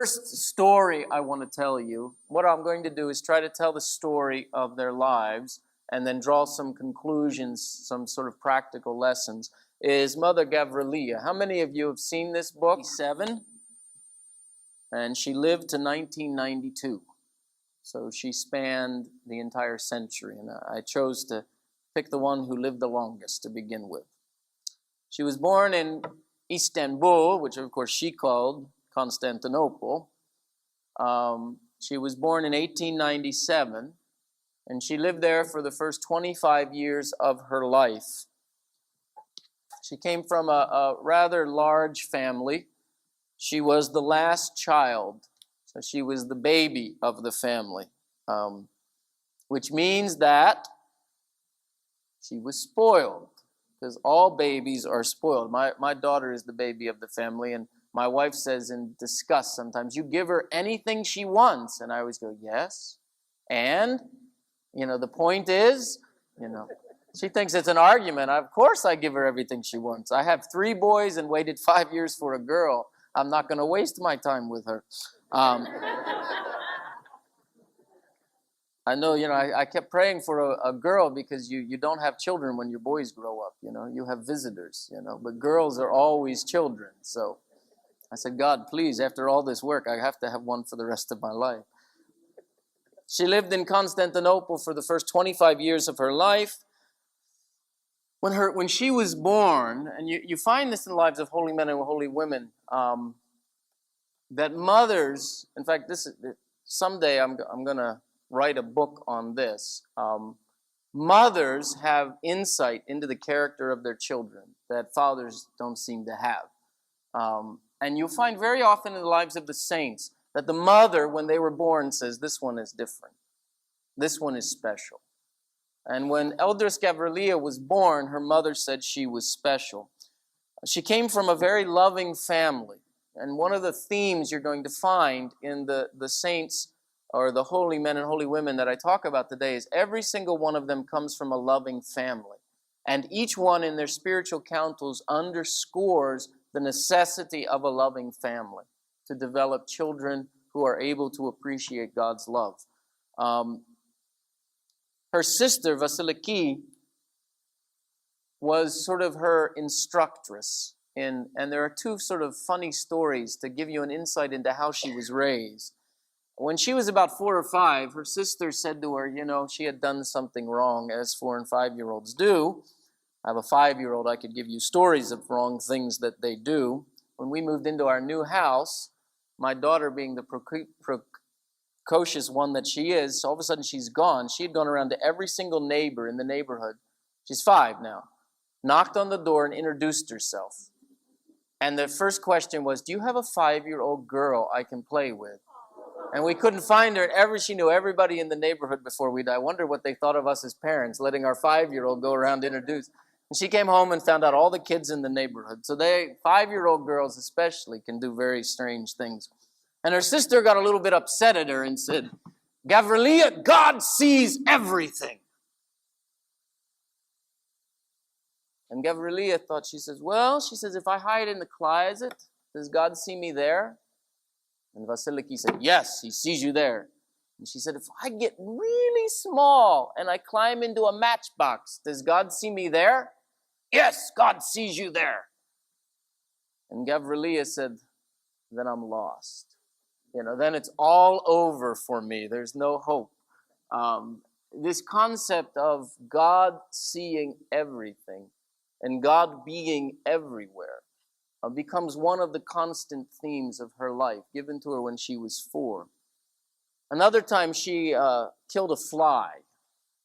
First story I want to tell you, what I'm going to do is try to tell the story of their lives and then draw some conclusions, some sort of practical lessons, is Mother Gavrilia. How many of you have seen this book? 7, and she lived to 1992. So she spanned the entire century, and I chose to pick the one who lived the longest to begin with. She was born in Istanbul, which of course she called Constantinople. She was born in 1897, and she lived there for the first 25 years of her life. She came from a rather large family. She was the last child, so she was the baby of the family, which means that she was spoiled, because all babies are spoiled. My daughter is the baby of the family, and my wife says in disgust sometimes, you give her anything she wants. And I always go, yes. And, the point is, she thinks it's an argument. Of course I give her everything she wants. I have 3 boys and waited 5 years for a girl. I'm not going to waste my time with her. I know, I kept praying for a girl, because you don't have children when your boys grow up, you have visitors, but girls are always children. So I said, God, please, after all this work, I have to have one for the rest of my life. She lived in Constantinople for the first 25 years of her life. When she was born, and you find this in the lives of holy men and holy women, that mothers, in fact, someday I'm going to write a book on this. Mothers have insight into the character of their children that fathers don't seem to have. And you'll find very often in the lives of the saints that the mother, when they were born, says, this one is different. This one is special. And when Eldris Gavrilia was born, her mother said she was special. She came from a very loving family. And one of the themes you're going to find in the saints, or the holy men and holy women that I talk about today, is every single one of them comes from a loving family. And each one in their spiritual counsels underscores the necessity of a loving family to develop children who are able to appreciate God's love. Her sister, Vasiliki, was sort of her instructress. And there are 2 sort of funny stories to give you an insight into how she was raised. When she was about 4 or 5, her sister said to her, she had done something wrong, as 4 and 5-year-olds do. I have a 5-year-old, I could give you stories of wrong things that they do. When we moved into our new house, my daughter, being the precocious one that she is, all of a sudden she's gone. She had gone around to every single neighbor in the neighborhood. She's 5 now. Knocked on the door and introduced herself. And the first question was, do you have a 5-year-old girl I can play with? And we couldn't find her. She knew everybody in the neighborhood before we died. I wonder what they thought of us as parents, letting our 5-year-old go around to introduce. And she came home and found out all the kids in the neighborhood. So 5-year-old girls especially can do very strange things. And her sister got a little bit upset at her and said, Gavrilia, God sees everything. And Gavrilia thought, she says, if I hide in the closet, does God see me there? And Vasiliki said, yes, he sees you there. And she said, if I get really small and I climb into a matchbox, does God see me there? Yes, God sees you there. And Gavrilia said, then I'm lost. Then it's all over for me. There's no hope. This concept of God seeing everything and God being everywhere becomes one of the constant themes of her life, given to her when she was 4. Another time she killed a fly,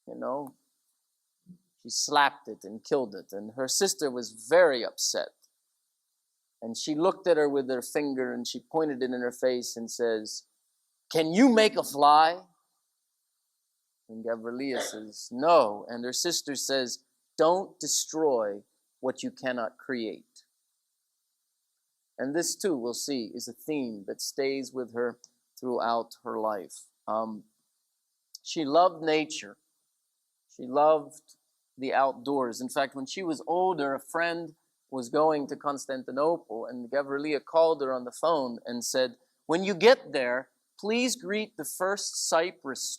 She slapped it and killed it, and her sister was very upset. And she looked at her with her finger and she pointed it in her face and says, can you make a fly? And Gavrilia says, no. And her sister says, don't destroy what you cannot create. And this too, we'll see, is a theme that stays with her throughout her life. She loved nature. She loved the outdoors. In fact, when she was older, a friend was going to Constantinople, and Gavrilia called her on the phone and said, When you get there, please greet the first cypress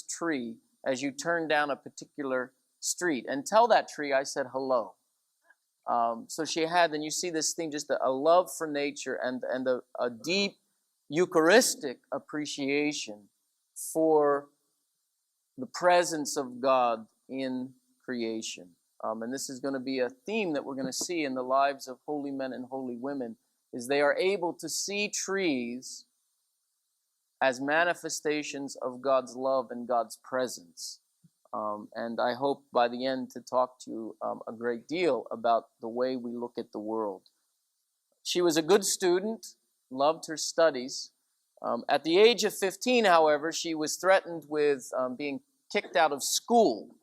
tree as you turn down a particular street. And tell that tree I said hello. So she had, and you see this thing, just a love for nature and a deep Eucharistic appreciation for the presence of God in creation. And this is going to be a theme that we're going to see in the lives of holy men and holy women, is they are able to see trees as manifestations of God's love and God's presence. And I hope by the end to talk to you a great deal about the way we look at the world. She was a good student, loved her studies. At the age of 15, however, she was threatened with being kicked out of school.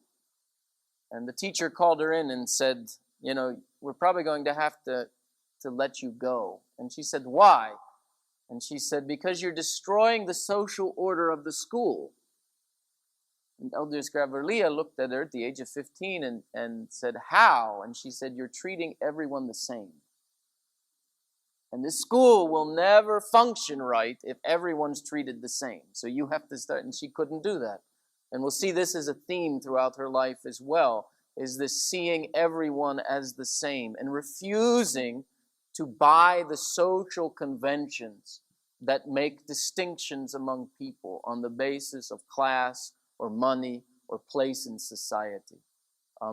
And the teacher called her in and said, you know, we're probably going to have to let you go. And she said, why? And she said, because you're destroying the social order of the school. And Elder Gavrilia looked at her at the age of 15 and said, how? And she said, you're treating everyone the same. And this school will never function right if everyone's treated the same. So you have to start, and she couldn't do that. And we'll see this as a theme throughout her life as well, is this seeing everyone as the same and refusing to buy the social conventions that make distinctions among people on the basis of class or money or place in society.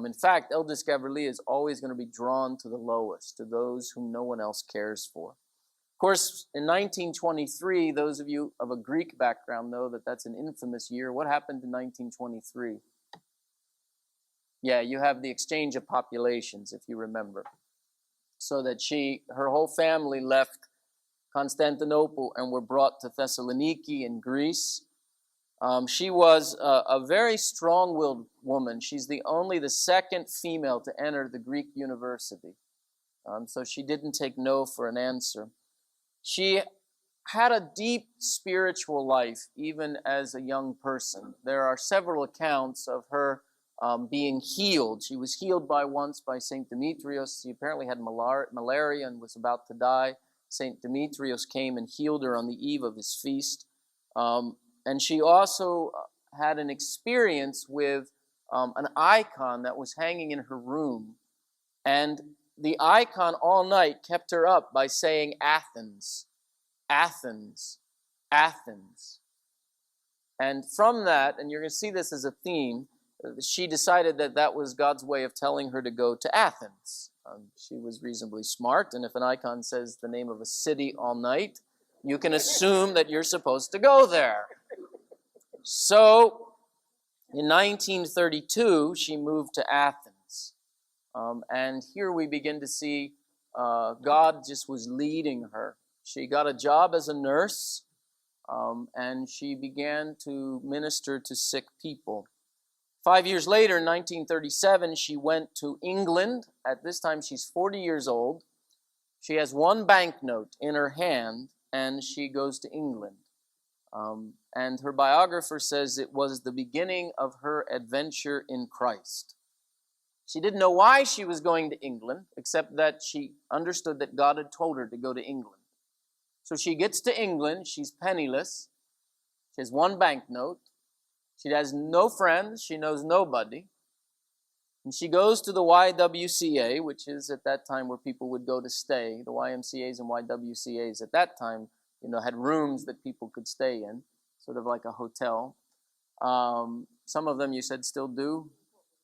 In fact, Eldest Gavrilia is always going to be drawn to the lowest, to those whom no one else cares for. Of course, in 1923, those of you of a Greek background know that that's an infamous year. What happened in 1923? Yeah, you have the exchange of populations, if you remember. So that her whole family left Constantinople and were brought to Thessaloniki in Greece. She was a very strong-willed woman. She's the second female to enter the Greek university. So she didn't take no for an answer. She had a deep spiritual life, even as a young person. There are several accounts of her being healed. She was healed once by St. Demetrius. She apparently had malaria and was about to die. St. Demetrius came and healed her on the eve of his feast. And she also had an experience with an icon that was hanging in her room. And the icon all night kept her up by saying, Athens, Athens, Athens. And from that, and you're going to see this as a theme, she decided that that was God's way of telling her to go to Athens. She was reasonably smart, and if an icon says the name of a city all night, you can assume that you're supposed to go there. So, in 1932, she moved to Athens. And here we begin to see God just was leading her. She got a job as a nurse, and she began to minister to sick people. 5 years later, in 1937, she went to England. At this time, she's 40 years old. She has one banknote in her hand, and she goes to England. And her biographer says it was the beginning of her adventure in Christ. She didn't know why she was going to England, except that she understood that God had told her to go to England. So she gets to England. She's penniless. She has one banknote. She has no friends. She knows nobody. And she goes to the YWCA, which is at that time where people would go to stay. The YMCAs and YWCAs at that time, had rooms that people could stay in, sort of like a hotel. Some of them, you said, still do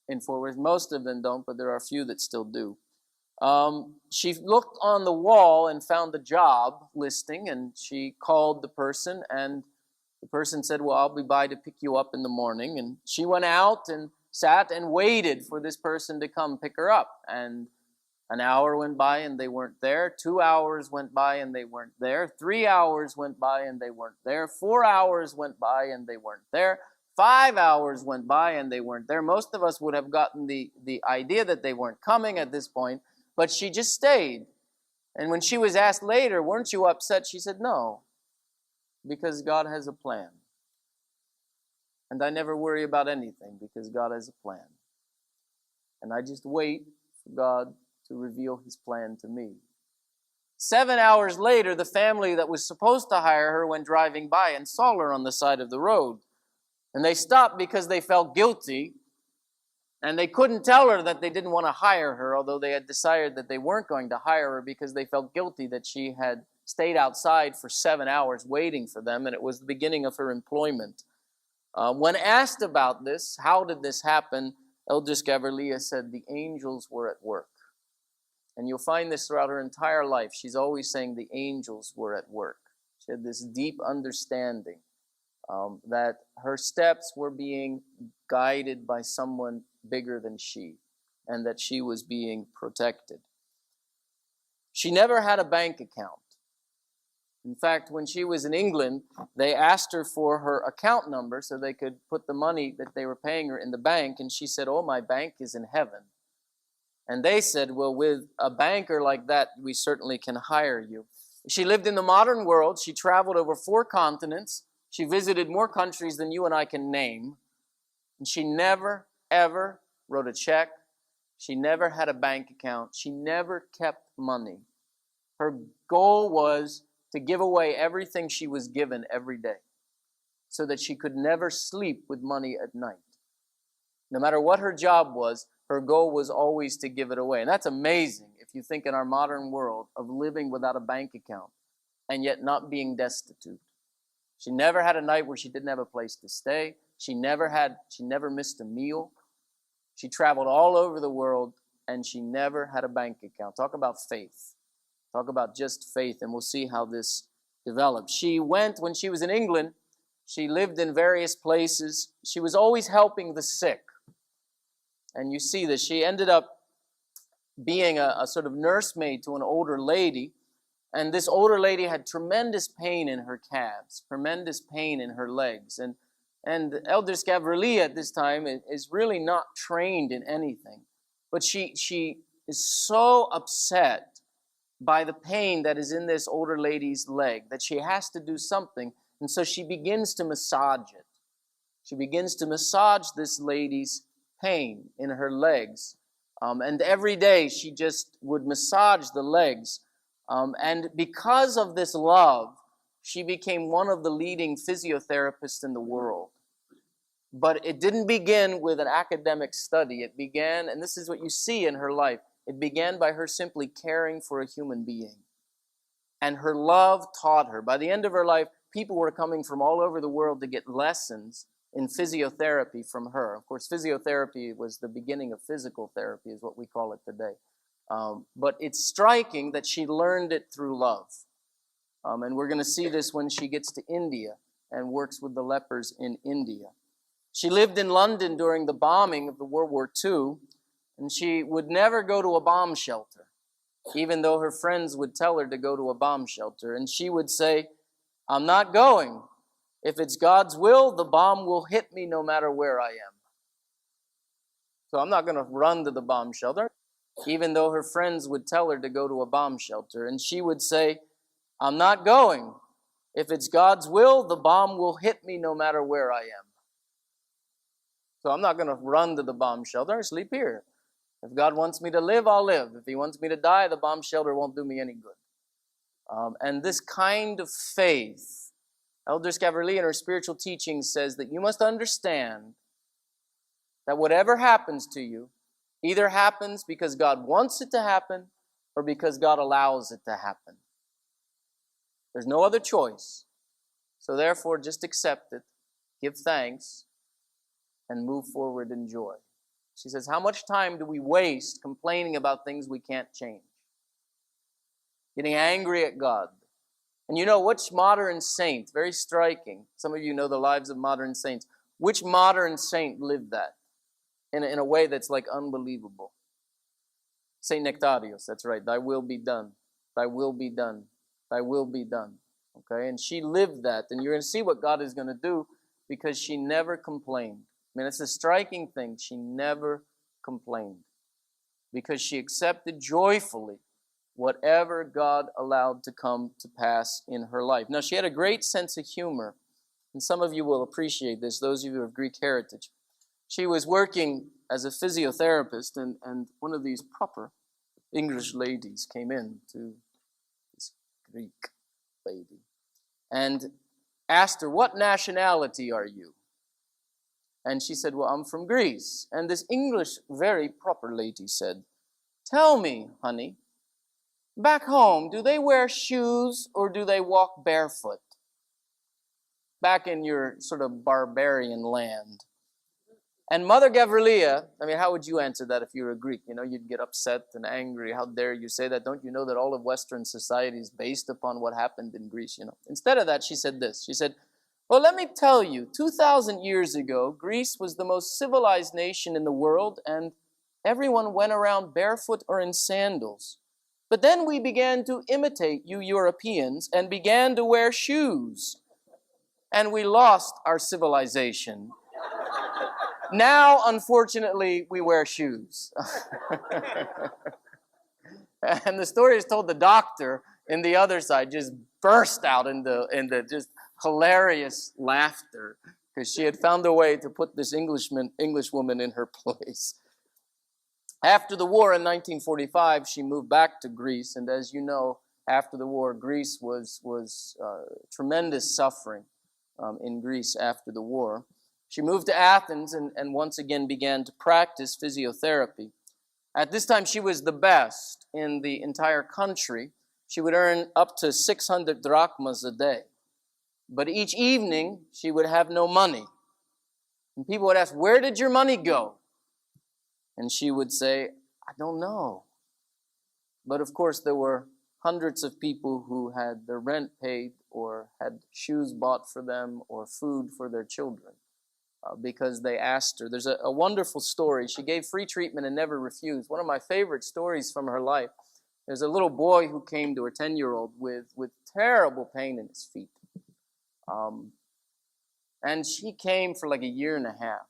in Fort Worth. Most of them don't, but there are a few that still do. She looked on the wall and found the job listing, and she called the person, and the person said, well, I'll be by to pick you up in the morning. And she went out and sat and waited for this person to come pick her up. And an hour went by and they weren't there. 2 hours went by and they weren't there. 3 hours went by and they weren't there. 4 hours went by and they weren't there. 5 hours went by and they weren't there. Most of us would have gotten the idea that they weren't coming at this point, but she just stayed. And when she was asked later, weren't you upset? She said, no, because God has a plan. And I never worry about anything because God has a plan. And I just wait for God to reveal his plan to me. 7 hours later, the family that was supposed to hire her went driving by and saw her on the side of the road. And they stopped because they felt guilty, and they couldn't tell her that they didn't want to hire her, although they had decided that they weren't going to hire her because they felt guilty that she had stayed outside for 7 hours waiting for them, and it was the beginning of her employment. When asked about this, how did this happen, Eldris Gavrilia said the angels were at work. And you'll find this throughout her entire life. She's always saying the angels were at work. She had this deep understanding that her steps were being guided by someone bigger than she, and that she was being protected. She never had a bank account. In fact, when she was in England, they asked her for her account number so they could put the money that they were paying her in the bank, and she said, "Oh, my bank is in heaven." And they said, "Well, with a banker like that, we certainly can hire you." She lived in the modern world. She traveled over 4 continents. She visited more countries than you and I can name. And she never, ever wrote a check. She never had a bank account. She never kept money. Her goal was to give away everything she was given every day so that she could never sleep with money at night. No matter what her job was, her goal was always to give it away. And that's amazing if you think in our modern world of living without a bank account and yet not being destitute. She never had a night where she didn't have a place to stay. She never missed a meal. She traveled all over the world, and she never had a bank account. Talk about faith. Talk about just faith, and we'll see how this developed. She went, when she was in England, she lived in various places. She was always helping the sick. And you see this. She ended up being a sort of nursemaid to an older lady. And this older lady had tremendous pain in her calves, tremendous pain in her legs. And Eldris Gavrilia at this time is really not trained in anything. But she is so upset by the pain that is in this older lady's leg that she has to do something. And so she begins to massage it. She begins to massage this lady's pain in her legs. And every day she just would massage the legs. And because of this love, she became one of the leading physiotherapists in the world. But it didn't begin with an academic study. It began, and this is what you see in her life, it began by her simply caring for a human being. And her love taught her. By the end of her life, people were coming from all over the world to get lessons in physiotherapy from her. Of course, physiotherapy was the beginning of physical therapy, is what we call it today. But it's striking that she learned it through love. And we're going to see this when she gets to India and works with the lepers in India. She lived in London during the bombing of the World War II, and she would never go to a bomb shelter, even though her friends would tell her to go to a bomb shelter. And she would say, "I'm not going. If it's God's will, the bomb will hit me no matter where I am. So I'm not going to run to the bomb shelter," even though her friends would tell her to go to a bomb shelter. And she would say, "I'm not going. If it's God's will, the bomb will hit me no matter where I am. So I'm not going to run to the bomb shelter. I sleep here. If God wants me to live, I'll live. If he wants me to die, the bomb shelter won't do me any good." And this kind of faith, Eldris Gavrilia in her spiritual teaching says that you must understand that whatever happens to you either happens because God wants it to happen or because God allows it to happen. There's no other choice. So therefore, just accept it, give thanks, and move forward in joy. She says, how much time do we waste complaining about things we can't change? Getting angry at God. And you know, which modern saint, very striking, some of you know the lives of modern saints, which modern saint lived that in a way that's like unbelievable? Saint Nectarius, that's right. Thy will be done. Thy will be done. Thy will be done. Okay, and she lived that. And you're going to see what God is going to do because she never complained. I mean, it's a striking thing. She never complained because she accepted joyfully whatever God allowed to come to pass in her life. Now, she had a great sense of humor, and some of you will appreciate this, those of you who have Greek heritage. She was working as a physiotherapist, and one of these proper English ladies came in to Greek lady, and asked her, "What nationality are you?" And she said, "Well, I'm from Greece." And this English, very proper lady said, "Tell me, honey, back home, do they wear shoes or do they walk barefoot? Back in your sort of barbarian land." And Mother Gavrilia, I mean, how would you answer that if you were a Greek? You know, you'd get upset and angry. How dare you say that? Don't you know that all of Western society is based upon what happened in Greece? You know. Instead of that, she said this. She said, "Well, let me tell you, 2,000 years ago, Greece was the most civilized nation in the world, and everyone went around barefoot or in sandals. But then we began to imitate you Europeans and began to wear shoes, and we lost our civilization. Now, unfortunately, we wear shoes." And the story is told, the doctor in the other side just burst out in the just hilarious laughter because she had found a way to put this English woman in her place. After the war in 1945, she moved back to Greece, and as you know, after the war, Greece was tremendous suffering in Greece after the war. She moved to Athens and once again began to practice physiotherapy. At this time, she was the best in the entire country. She would earn up to 600 drachmas a day. But each evening, she would have no money. And people would ask, "Where did your money go?" And she would say, "I don't know." But of course, there were hundreds of people who had their rent paid or had shoes bought for them or food for their children. Because they asked her. There's a wonderful story. She gave free treatment and never refused. One of my favorite stories from her life. There's a little boy who came to her, 10-year-old, with terrible pain in his feet. And she came for like a year and a half.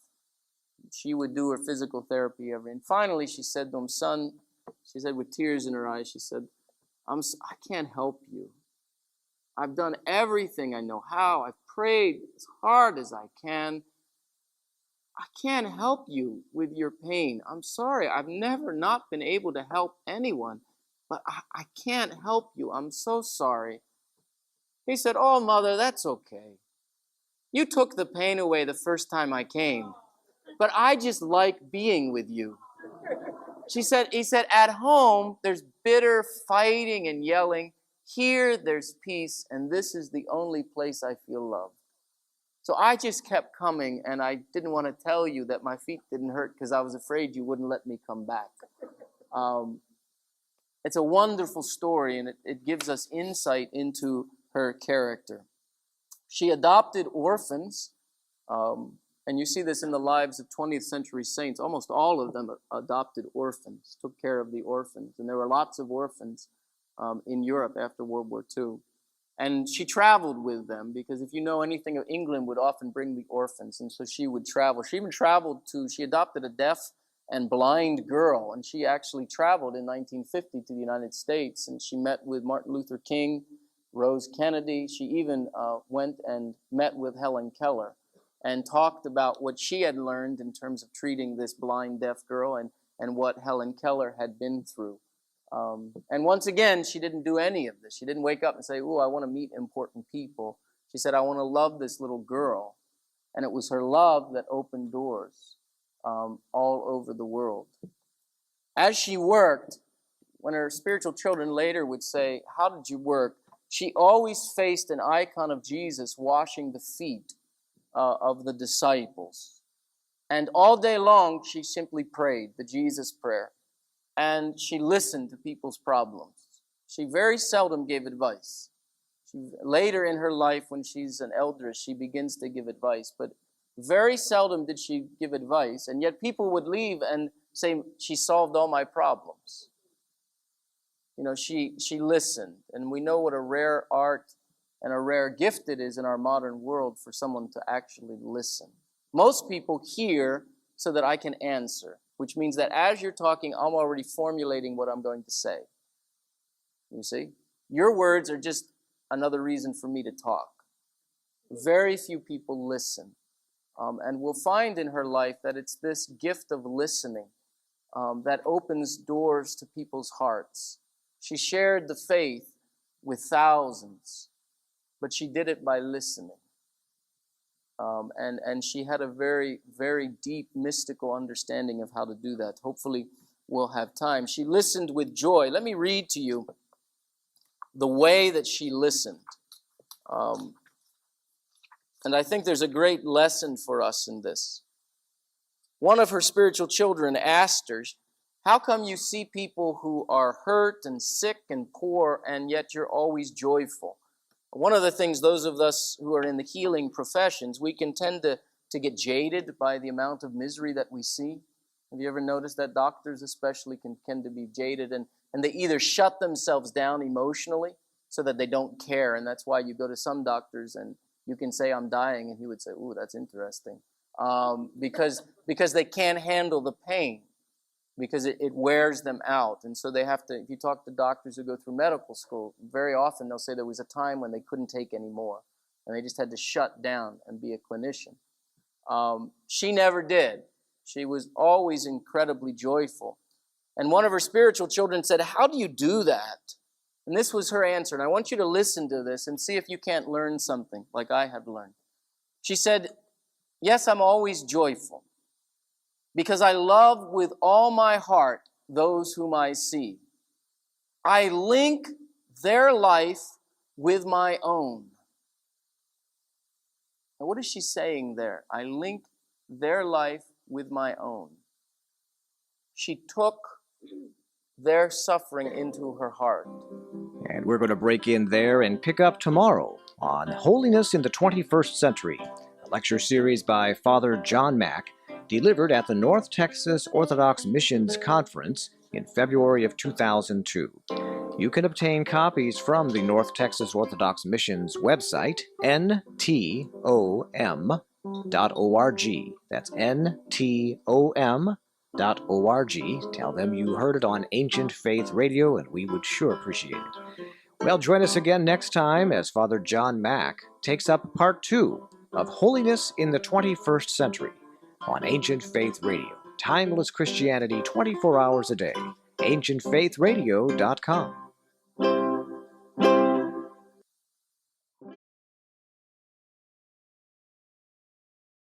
She would do her physical therapy and finally she said to him, "Son," she said with tears in her eyes, she said, I can't help you. I've done everything I know how. I've prayed as hard as I can. I can't help you with your pain. I'm sorry. I've never not been able to help anyone, but I can't help you. I'm so sorry." He said, "Oh, Mother, that's okay. You took the pain away the first time I came, but I just like being with you." He said, "At home, there's bitter fighting and yelling. Here, there's peace, and this is the only place I feel loved. So I just kept coming, and I didn't want to tell you that my feet didn't hurt because I was afraid you wouldn't let me come back." It's a wonderful story, and it gives us insight into her character. She adopted orphans, and you see this in the lives of 20th century saints. Almost all of them adopted orphans, took care of the orphans, and there were lots of orphans in Europe after World War II. And she traveled with them because if you know anything of England, would often bring the orphans. And so she would travel. She even she adopted a deaf and blind girl. And she actually traveled in 1950 to the United States. And she met with Martin Luther King, Rose Kennedy. She even went and met with Helen Keller and talked about what she had learned in terms of treating this blind deaf girl and what Helen Keller had been through. And once again, she didn't do any of this. She didn't wake up and say, "Oh, I want to meet important people." She said, "I want to love this little girl." And it was her love that opened doors all over the world. As she worked, when her spiritual children later would say, "How did you work?" she always faced an icon of Jesus washing the feet of the disciples. And all day long, she simply prayed the Jesus prayer. And she listened to people's problems. She very seldom gave advice. Later in her life, when she's an elderess, she begins to give advice. But very seldom did she give advice. And yet people would leave and say, "She solved all my problems." You know, she listened. And we know what a rare art and a rare gift it is in our modern world for someone to actually listen. Most people hear so that I can answer, which means that as you're talking, I'm already formulating what I'm going to say. You see? Your words are just another reason for me to talk. Very few people listen. And we'll find in her life that it's this gift of listening that opens doors to people's hearts. She shared the faith with thousands, but she did it by listening. And she had a very, very deep mystical understanding of how to do that. Hopefully we'll have time. She listened with joy. Let me read to you the way that she listened. And I think there's a great lesson for us in this. One of her spiritual children asked her, how come you see people who are hurt and sick and poor, and yet you're always joyful? One of the things, those of us who are in the healing professions, we can tend to get jaded by the amount of misery that we see. Have you ever noticed that? Doctors especially can tend to be jaded, and they either shut themselves down emotionally so that they don't care, and that's why you go to some doctors and you can say, I'm dying, and he would say, ooh, that's interesting. Because they can't handle the pain, because it wears them out. And so they have to, if you talk to doctors who go through medical school, very often they'll say there was a time when they couldn't take any more, and they just had to shut down and be a clinician. She never did. She was always incredibly joyful. And one of her spiritual children said, how do you do that? And this was her answer, and I want you to listen to this and see if you can't learn something like I have learned. She said, yes, I'm always joyful, because I love with all my heart those whom I see. I link their life with my own. Now, what is she saying there? I link their life with my own. She took their suffering into her heart. And we're going to break in there and pick up tomorrow on Holiness in the 21st Century, a lecture series by Father John Mack, delivered at the North Texas Orthodox Missions Conference in February of 2002. You can obtain copies from the North Texas Orthodox Missions website, ntom.org. That's ntom.org. Tell them you heard it on Ancient Faith Radio, and we would sure appreciate it. Well, join us again next time as Father John Mack takes up part 2 of Holiness in the 21st Century on Ancient Faith Radio. Timeless Christianity 24 hours a day. AncientFaithRadio.com.